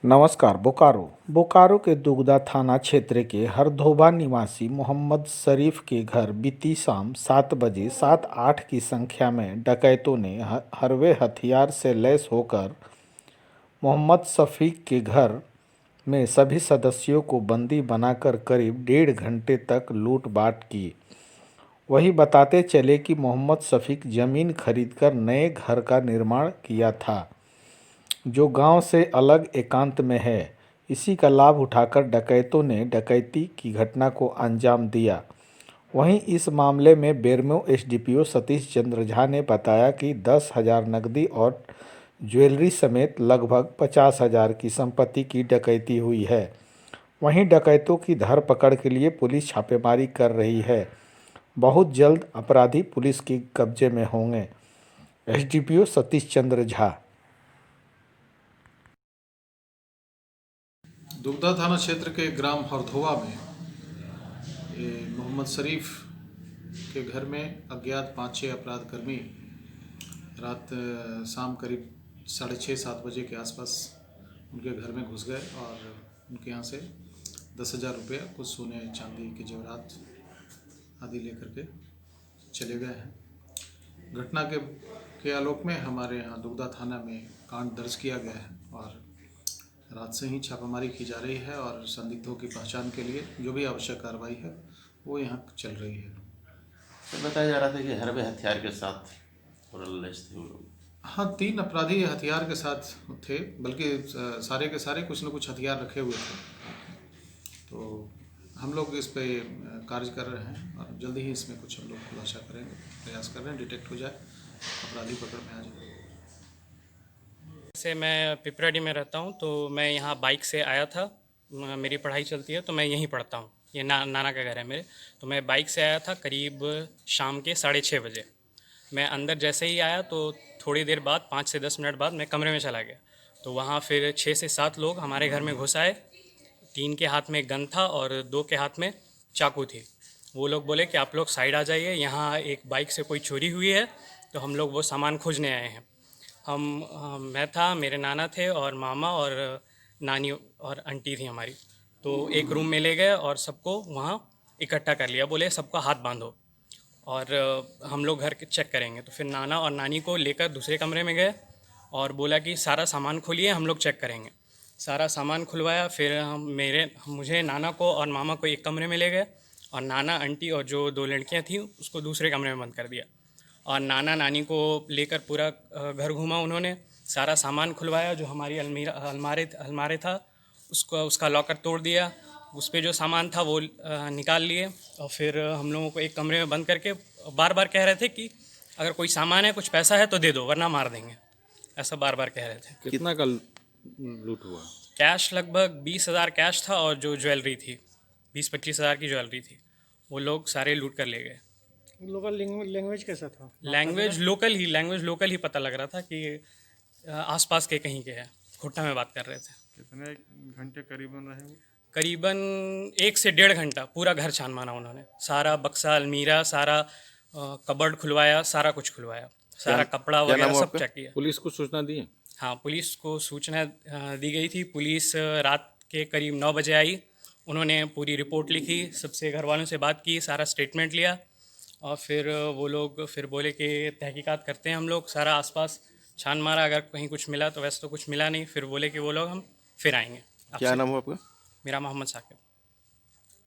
नमस्कार। बोकारो के दुगदा थाना क्षेत्र के हरधोबा निवासी मोहम्मद शरीफ के घर बीती शाम 7 बजे 7-8 की संख्या में डकैतों ने हरवे हथियार से लैस होकर मोहम्मद शफीक के घर में सभी सदस्यों को बंदी बनाकर करीब 1.5 घंटे तक लूटपाट की। वही बताते चले कि मोहम्मद शफीक जमीन खरीदकर नए घर का निर्माण किया था, जो गांव से अलग एकांत में है। इसी का लाभ उठाकर डकैतों ने डकैती की घटना को अंजाम दिया। वहीं इस मामले में बेरमो एसडीपीओ सतीश चंद्र झा ने बताया कि 10,000 नकदी और ज्वेलरी समेत लगभग 50,000 की संपत्ति की डकैती हुई है। वहीं डकैतों की धरपकड़ के लिए पुलिस छापेमारी कर रही है। बहुत जल्द अपराधी पुलिस के कब्जे में होंगे। एसडीपीओ सतीश चंद्र झा। दुगदा थाना क्षेत्र के ग्राम हरधोवा में मोहम्मद शरीफ के घर में अज्ञात 5-6 अपराधकर्मी रात शाम करीब 6:30-7 बजे के आसपास उनके घर में घुस गए और उनके यहाँ से 10,000 रुपये, कुछ सोने चांदी के जेवरात आदि लेकर के चले गए हैं। घटना के आलोक में हमारे यहाँ दुगदा थाना में कांड दर्ज किया गया है और रात से ही छापामारी की जा रही है और संदिग्धों की पहचान के लिए जो भी आवश्यक कार्रवाई है वो यहाँ चल रही है। तो बताया जा रहा था कि हरबे हथियार के साथ लैस थे वो लोग। हाँ, 3 अपराधी हथियार के साथ थे, बल्कि सारे के सारे कुछ न कुछ हथियार रखे हुए थे। तो हम लोग इस पे कार्य कर रहे हैं और जल्दी ही इसमें कुछ हम लोग खुलासा करेंगे, प्रयास कर रहे हैं डिटेक्ट हो जाए, अपराधी पकड़ में आ जाए। से मैं पिपराडी में रहता हूँ, तो मैं यहाँ बाइक से आया था। मेरी पढ़ाई चलती है तो मैं यहीं पढ़ता हूँ। ये नाना का घर है मेरे। तो मैं बाइक से आया था करीब शाम के 6:30 बजे। मैं अंदर जैसे ही आया तो थोड़ी देर बाद 5 से 10 मिनट बाद मैं कमरे में चला गया। तो वहाँ फिर 6 से 7 लोग हमारे घर में घुस आए। 3 के हाथ में गन था और 2 के हाथ में चाकू थी। वो लोग बोले कि आप लोग साइड आ जाइए, यहाँ एक बाइक से कोई चोरी हुई है। तो हम लोग वो सामान खोजने आए हैं। मैं था, मेरे नाना थे और मामा और नानी और आंटी थी हमारी। तो एक रूम में ले गए और सबको वहाँ इकट्ठा कर लिया। बोले सबका हाथ बांधो और हम लोग घर के चेक करेंगे। तो फिर नाना और नानी को लेकर दूसरे कमरे में गए और बोला कि सारा सामान खोलिए, हम लोग चेक करेंगे। सारा सामान खुलवाया। फिर मुझे, नाना को और मामा को एक कमरे में ले गए और नाना, आंटी और जो 2 लड़कियां थीं उसको दूसरे कमरे में बंद कर दिया। और नाना नानी को लेकर पूरा घर घूमा उन्होंने। सारा सामान खुलवाया, जो हमारी अलमारी था उसका लॉकर तोड़ दिया। उस पर जो सामान था वो निकाल लिए। और फिर हम लोगों को एक कमरे में बंद करके बार बार कह रहे थे कि अगर कोई सामान है, कुछ पैसा है तो दे दो, वरना मार देंगे। ऐसा बार बार कह रहे थे। कितना का लूट हुआ? कैश लगभग 20,000 कैश था और जो ज्वेलरी थी 20-25 हज़ार की ज्वेलरी थी, वो लोग सारे लूट कर ले गए। लोकल लैंग्वेज कैसा था? लैंग्वेज लोकल ही पता लग रहा था कि आसपास के कहीं के हैं। घुट्टा में बात कर रहे थे। कितने घंटे करीबन रहे वो? करीबन 1 से 1.5 घंटा पूरा घर छान मारा उन्होंने। सारा बक्सा, अलमीरा, सारा कबर्ड खुलवाया, सारा कुछ खुलवाया, सारा कपड़ा वगैरह सब चेक किया। पुलिस को सूचना दी? हाँ, पुलिस को सूचना दी गई थी। पुलिस रात के करीब 9 बजे आई। उन्होंने पूरी रिपोर्ट लिखी, सबसे घर वालों से बात की, सारा स्टेटमेंट लिया और फिर वो लोग फिर बोले कि तहकीकात करते हैं हम लोग। सारा आसपास छान मारा, अगर कहीं कुछ मिला तो। वैसे तो कुछ मिला नहीं। फिर बोले कि वो लोग हम फिर आएंगे। क्या नाम हुआ आपका? मेरा मोहम्मद साकिब।